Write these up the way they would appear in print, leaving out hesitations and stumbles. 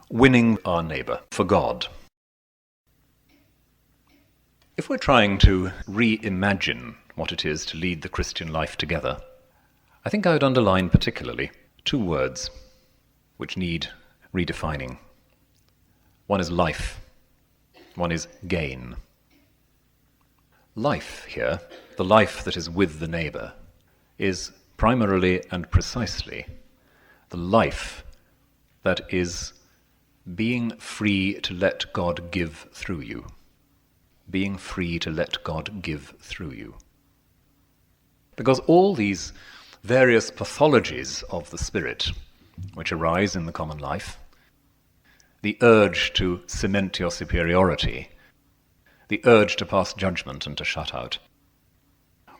winning our neighbour for God. If we're trying to reimagine what it is to lead the Christian life together, I think I would underline particularly two words which need redefining. One is life, one is gain. Life here, the life that is with the neighbour, is primarily and precisely the life that is being free to let God give through you. Being free to let God give through you. Because all these various pathologies of the spirit which arise in the common life, the urge to cement your superiority, the urge to pass judgment and to shut out,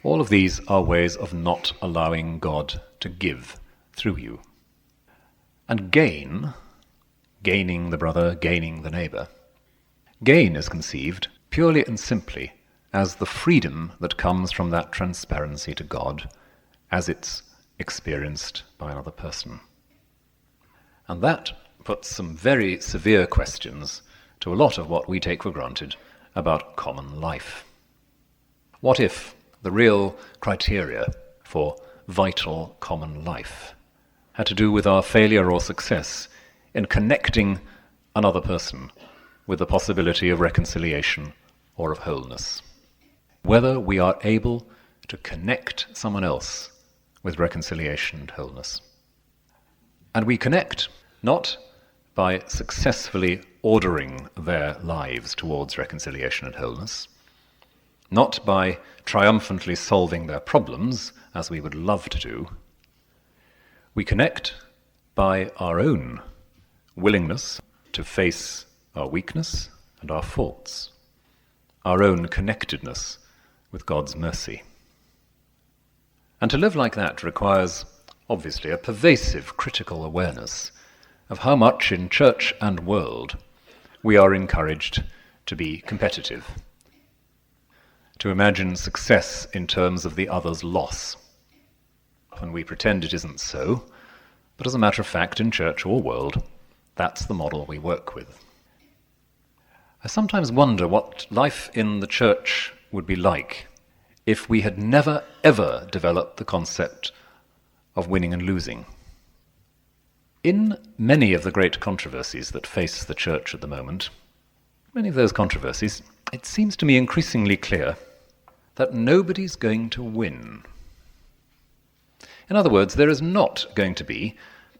all of these are ways of not allowing God to give through you. And gain, gaining the brother, gaining the neighbour, gain is conceived purely and simply as the freedom that comes from that transparency to God as it's experienced by another person. And that puts some very severe questions to a lot of what we take for granted about common life. What if the real criteria for vital common life had to do with our failure or success in connecting another person with the possibility of reconciliation or of wholeness? Whether we are able to connect someone else with reconciliation and wholeness. And we connect not by successfully ordering their lives towards reconciliation and wholeness, not by triumphantly solving their problems, as we would love to do. We connect by our own willingness to face our weakness and our faults, our own connectedness with God's mercy. And to live like that requires, obviously, a pervasive critical awareness of how much in church and world we are encouraged to be competitive, to imagine success in terms of the other's loss. And we pretend it isn't so, but as a matter of fact, in church or world, that's the model we work with. I sometimes wonder what life in the church would be like if we had never, ever developed the concept of winning and losing. In many of the great controversies that face the church at the moment, many of those controversies, it seems to me increasingly clear that nobody's going to win. In other words, there is not going to be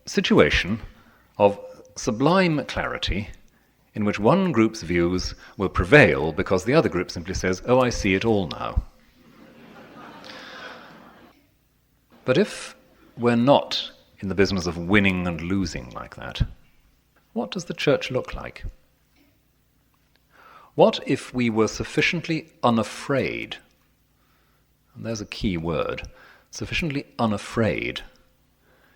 a situation of sublime clarity in which one group's views will prevail because the other group simply says, "Oh, I see it all now." But if we're not in the business of winning and losing like that, what does the church look like? What if we were sufficiently unafraid, and there's a key word, sufficiently unafraid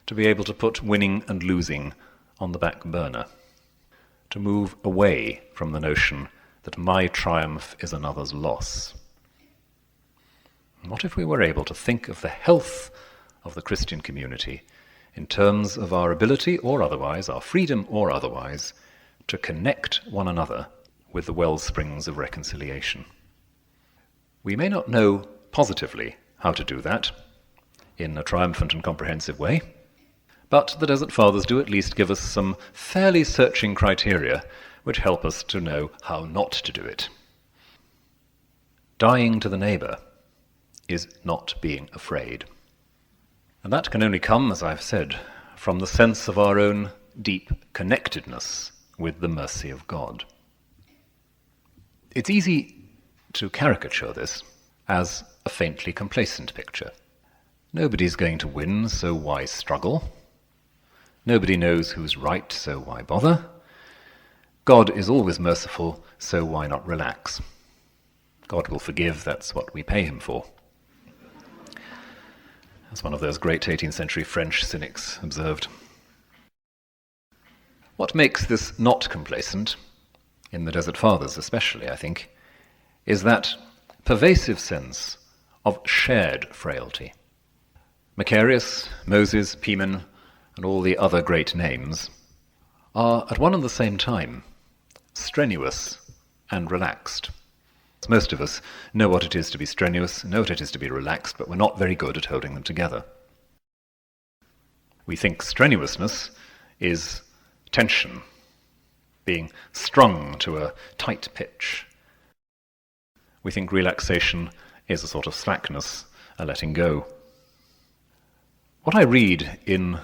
to be able to put winning and losing on the back burner, to move away from the notion that my triumph is another's loss? What if we were able to think of the health of the Christian community in terms of our ability or otherwise, our freedom or otherwise, to connect one another with the well springs of reconciliation? We may not know positively how to do that in a triumphant and comprehensive way, but the Desert Fathers do at least give us some fairly searching criteria which help us to know how not to do it. Dying to the neighbour is not being afraid. And that can only come, as I've said, from the sense of our own deep connectedness with the mercy of God. It's easy to caricature this as a faintly complacent picture. Nobody's going to win, so why struggle? Nobody knows who's right, so why bother? God is always merciful, so why not relax? God will forgive, that's what we pay him for. As one of those great 18th century French cynics observed. What makes this not complacent, in the Desert Fathers especially, I think, is that pervasive sense of shared frailty. Macarius, Moses, Pimen, and all the other great names are at one and the same time strenuous and relaxed. Most of us know what it is to be strenuous, know what it is to be relaxed, but we're not very good at holding them together. We think strenuousness is tension, being strung to a tight pitch. We think relaxation is a sort of slackness, a letting go. What I read in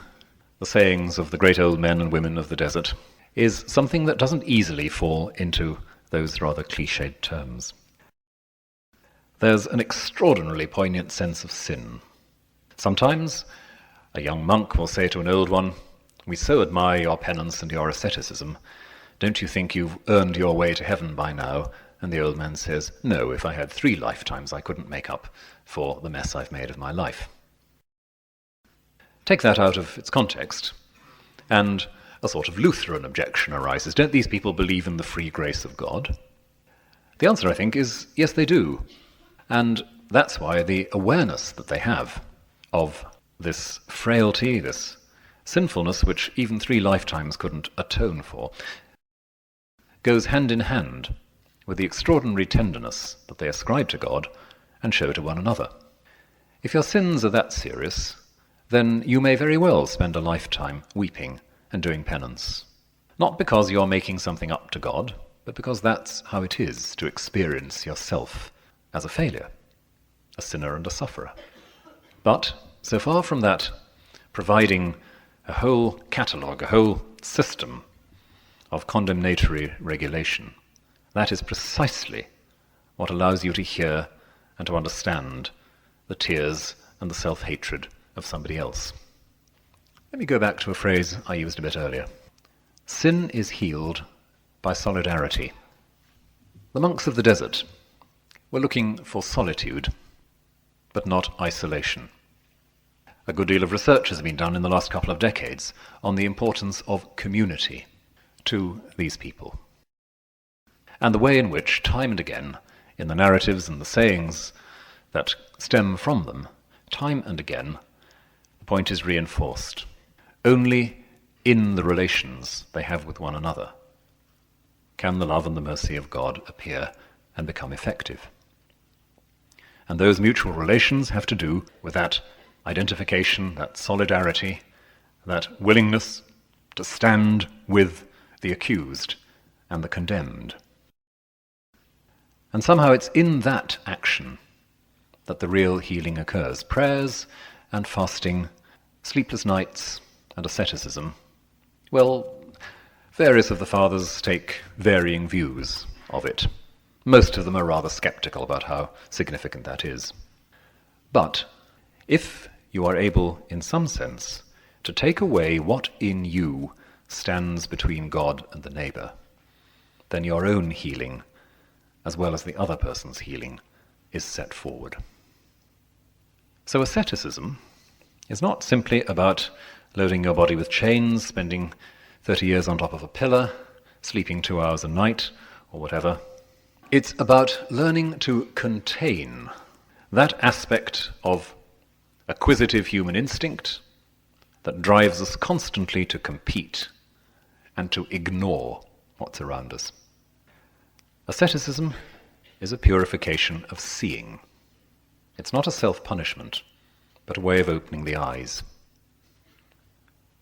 the sayings of the great old men and women of the desert is something that doesn't easily fall into those rather cliched terms. There's an extraordinarily poignant sense of sin. Sometimes a young monk will say to an old one, "We so admire your penance and your asceticism. Don't you think you've earned your way to heaven by now?" And the old man says, "No, if I had 3 lifetimes I couldn't make up for the mess I've made of my life." Take that out of its context, and a sort of Lutheran objection arises. Don't these people believe in the free grace of God? The answer, I think, is yes, they do. And that's why the awareness that they have of this frailty, this sinfulness, which even 3 lifetimes couldn't atone for, goes hand in hand with the extraordinary tenderness that they ascribe to God and show to one another. If your sins are that serious, then you may very well spend a lifetime weeping and doing penance. Not because you're making something up to God, but because that's how it is to experience yourself as a failure, a sinner and a sufferer. But so far from that providing a whole catalogue, a whole system of condemnatory regulation, that is precisely what allows you to hear and to understand the tears and the self-hatred of somebody else. Let me go back to a phrase I used a bit earlier. Sin is healed by solidarity. The monks of the desert were looking for solitude, but not isolation. A good deal of research has been done in the last couple of decades on the importance of community to these people, and the way in which, time and again, in the narratives and the sayings that stem from them, time and again, the point is reinforced. Only in the relations they have with one another can the love and the mercy of God appear and become effective. And those mutual relations have to do with that identification, that solidarity, that willingness to stand with the accused and the condemned. And somehow it's in that action that the real healing occurs. Prayers and fasting, sleepless nights and asceticism, well, various of the fathers take varying views of it. Most of them are rather sceptical about how significant that is. But if you are able, in some sense, to take away what in you stands between God and the neighbour, then your own healing, as well as the other person's healing, is set forward. So asceticism is not simply about loading your body with chains, spending 30 years on top of a pillar, sleeping 2 hours a night, or whatever. It's about learning to contain that aspect of acquisitive human instinct that drives us constantly to compete and to ignore what's around us. Asceticism is a purification of seeing. It's not a self-punishment, but a way of opening the eyes.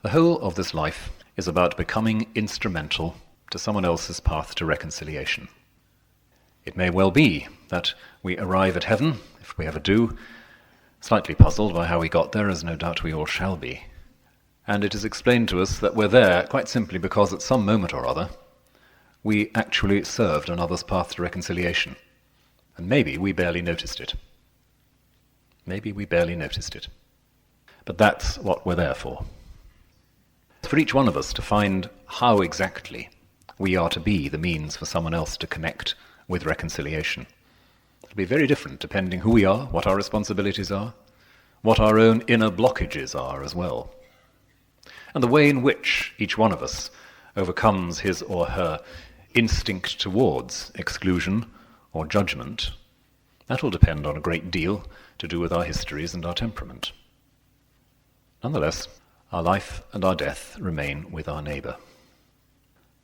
The whole of this life is about becoming instrumental to someone else's path to reconciliation. It may well be that we arrive at heaven, if we ever do, slightly puzzled by how we got there, as no doubt we all shall be. And it is explained to us that we're there quite simply because at some moment or other we actually served another's path to reconciliation. And maybe we barely noticed it. Maybe we barely noticed it. But that's what we're there for. It's for each one of us to find how exactly we are to be the means for someone else to connect with reconciliation. It'll be very different depending who we are, what our responsibilities are, what our own inner blockages are as well. And the way in which each one of us overcomes his or her instinct towards exclusion or judgment, that will depend on a great deal to do with our histories and our temperament. Nonetheless, our life and our death remain with our neighbour.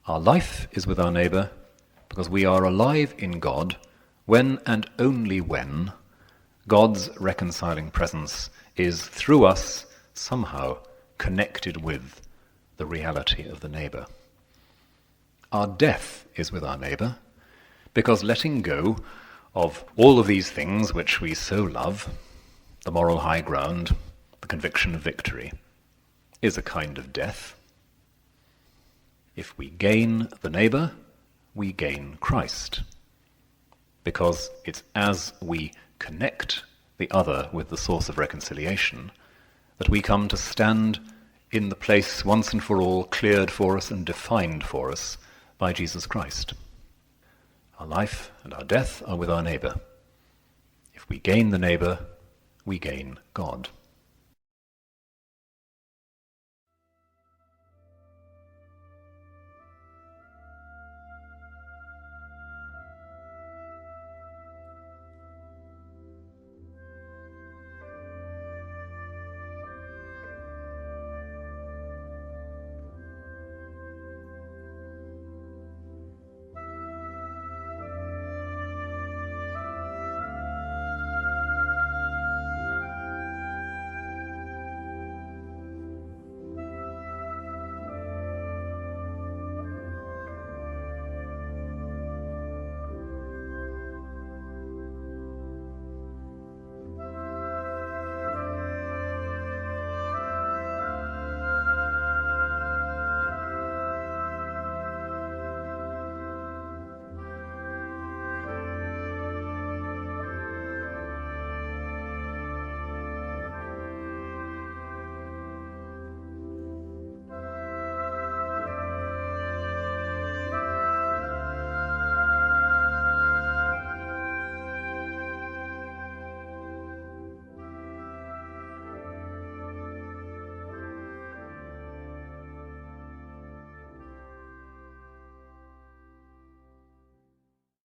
Our life is with our neighbour because we are alive in God when and only when God's reconciling presence is through us somehow connected with the reality of the neighbour. Our death is with our neighbour because letting go of all of these things which we so love, the moral high ground, the conviction of victory, is a kind of death. If we gain the neighbour, we gain Christ, because it's as we connect the other with the source of reconciliation that we come to stand in the place once and for all cleared for us and defined for us by Jesus Christ. Our life and our death are with our neighbour. If we gain the neighbour, we gain God.